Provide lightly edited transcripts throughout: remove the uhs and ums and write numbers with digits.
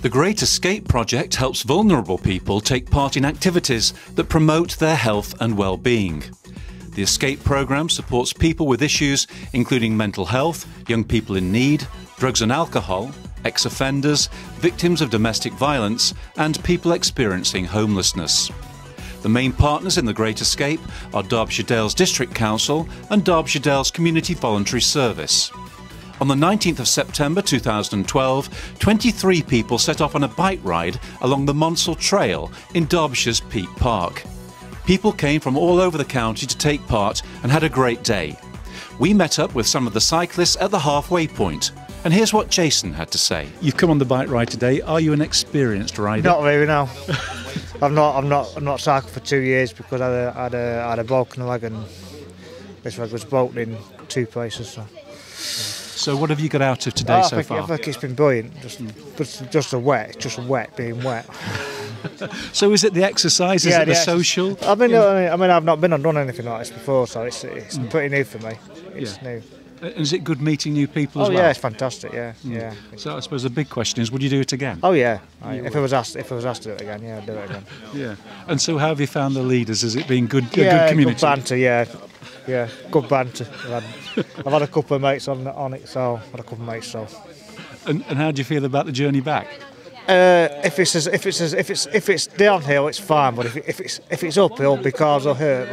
The Great Escape project helps vulnerable people take part in activities that promote their health and well-being. The Escape programme supports people with issues including mental health, young people in need, drugs and alcohol, ex-offenders, victims of domestic violence and people experiencing homelessness. The main partners in the Great Escape are Derbyshire Dales District Council and Derbyshire Dales Community Voluntary Service. On the 19th of September 2012, 23 people set off on a bike ride along the Monsal Trail in Derbyshire's Peak Park. People came from all over the county to take part and had a great day. We met up with some of the cyclists at the halfway point, and here's what Jason had to say. You've come on the bike ride today. Are you an experienced rider? Not really, no. I'm not cycled for 2 years because I had a broken leg and this leg was broken in 2 places. So what have you got out of today so far? I think it's been brilliant. Just being wet. So is it the exercise? Is it the social? I mean, I've not been and done anything like this before, so it's pretty new for me. It's new. And is it good meeting new people as well? Oh yeah, it's fantastic. Yeah. So I suppose the big question is, would you do it again? Oh yeah. If I was asked to do it again, yeah, I'd do it again. Yeah. And so how have you found the leaders? Has it been good? Good community. Good banter. Yeah, good banter. I've had a couple of mates on it, so I've had a couple of mates. So. And how do you feel about the journey back? If it's downhill, it's fine. But if it's uphill, because I hurt.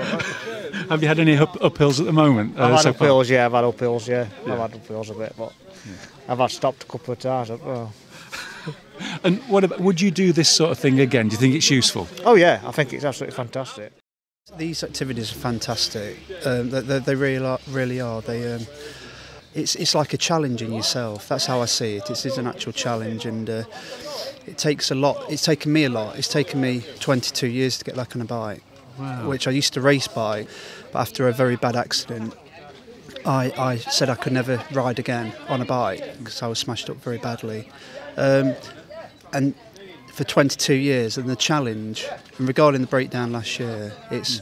Have you had any uphills at the moment? I've had uphills, yeah. I've had uphills a bit, but I've had stopped a couple of times. And what about? Would you do this sort of thing again? Do you think it's useful? Oh yeah, I think it's absolutely fantastic. These activities are fantastic. They really are. It's like a challenge in yourself. That's how I see it. It is an actual challenge, and it takes a lot. It's taken me a lot. It's taken me 22 years to get back on a bike. Wow. Which I used to race bike, but after a very bad accident, I said I could never ride again on a bike because I was smashed up very badly. And for 22 years, and the challenge, and regarding the breakdown last year, it's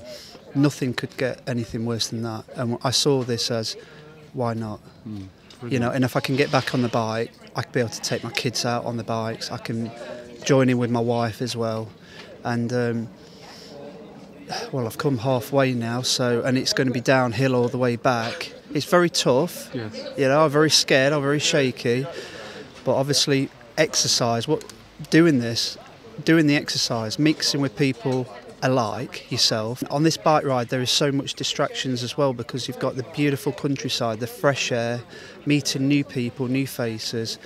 nothing could get anything worse than that. And I saw this as, why not? And if I can get back on the bike, I could be able to take my kids out on the bikes. I can join in with my wife as well, and. Well, I've come halfway now, and it's going to be downhill all the way back. It's very tough, yes. I'm very scared, I'm very shaky, but obviously exercise, doing the exercise, mixing with people alike yourself. On this bike ride there is so much distractions as well, because you've got the beautiful countryside, the fresh air, meeting new people, new faces.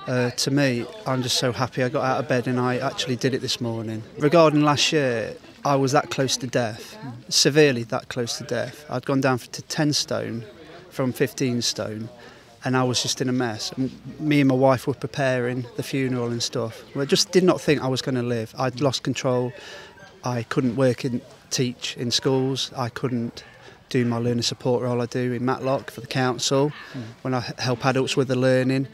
To me, I'm just so happy I got out of bed and I actually did it this morning. Regarding last year, I was that close to death, severely that close to death. I'd gone down to 10 stone from 15 stone, and I was just in a mess. And me and my wife were preparing the funeral and stuff. I just did not think I was going to live. I'd lost control. I couldn't teach in schools. I couldn't do my learner support role I do in Matlock for the council when I help adults with the learning.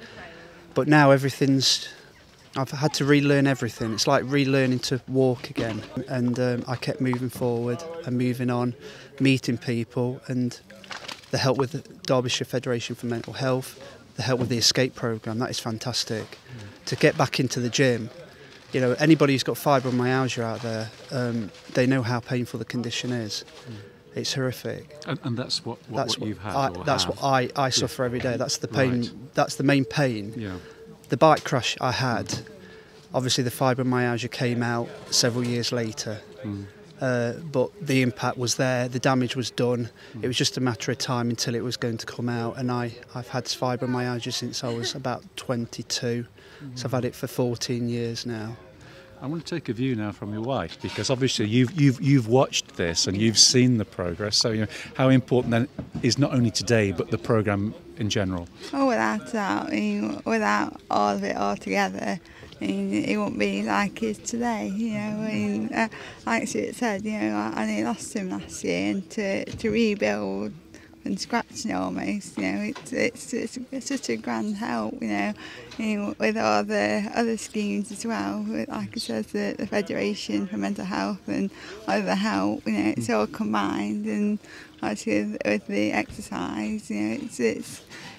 But now I've had to relearn everything. It's like relearning to walk again. And I kept moving forward and moving on, meeting people, and the help with the Derbyshire Federation for Mental Health, the help with the Escape programme, that is fantastic. To get back into the gym, anybody who's got fibromyalgia out there, they know how painful the condition is. It's horrific. And that's what you've had? That's what I suffer every day. That's the pain. Right. That's the main pain. Yeah. The bike crash I had, obviously the fibromyalgia came out several years later. But the impact was there, the damage was done. It was just a matter of time until it was going to come out. And I've had fibromyalgia since I was about 22. So I've had it for 14 years now. I want to take a view now from your wife, because obviously you've watched this and you've seen the progress. So how important then is not only today but the programme in general? Oh, without that, without all of it all together, it wouldn't be like it is today. Like Stuart said, I nearly lost him last year, and to rebuild and scratching almost, it's such a grand help, with all the other schemes as well. Like I said, the Federation for Mental Health and other help, it's all combined, and actually with the exercise,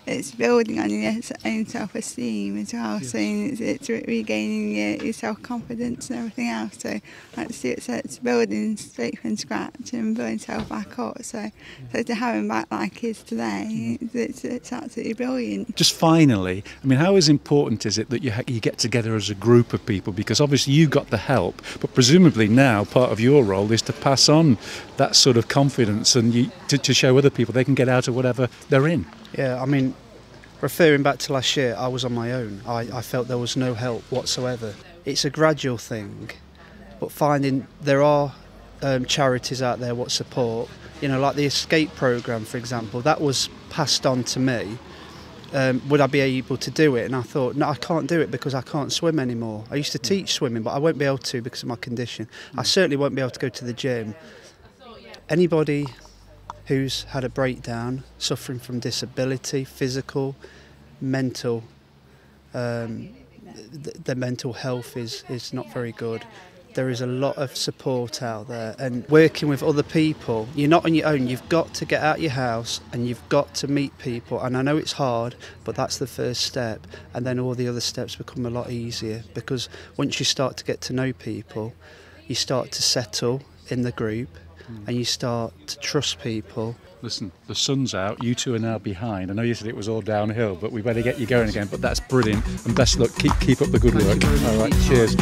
it's building on your own self-esteem as well. So it's regaining your self-confidence and everything else. So like Stuart said, it's building straight from scratch and building yourself back up. So to have him back like he is today, it's absolutely brilliant. Just finally, I mean, how important is it that you get together as a group of people? Because obviously you got the help, but presumably now part of your role is to pass on that sort of confidence and to show other people they can get out of whatever they're in. Yeah, I mean, referring back to last year, I was on my own. I felt there was no help whatsoever. It's a gradual thing, but finding there are charities out there what support, you know, like the escape programme, for example, that was passed on to me. Would I be able to do it? And I thought, no, I can't do it because I can't swim anymore. I used to teach swimming, but I won't be able to because of my condition. I certainly won't be able to go to the gym. Anybody who's had a breakdown, suffering from disability, physical, mental, the mental health is not very good. There is a lot of support out there, and working with other people, you're not on your own. You've got to get out of your house and you've got to meet people, and I know it's hard, but that's the first step, and then all the other steps become a lot easier, because once you start to get to know people, you start to settle in the group and you start to trust people. Listen, the sun's out, you two are now behind. I know you said it was all downhill, but we better get you going again. But that's brilliant, and best luck. Keep up the good work. All right, cheers.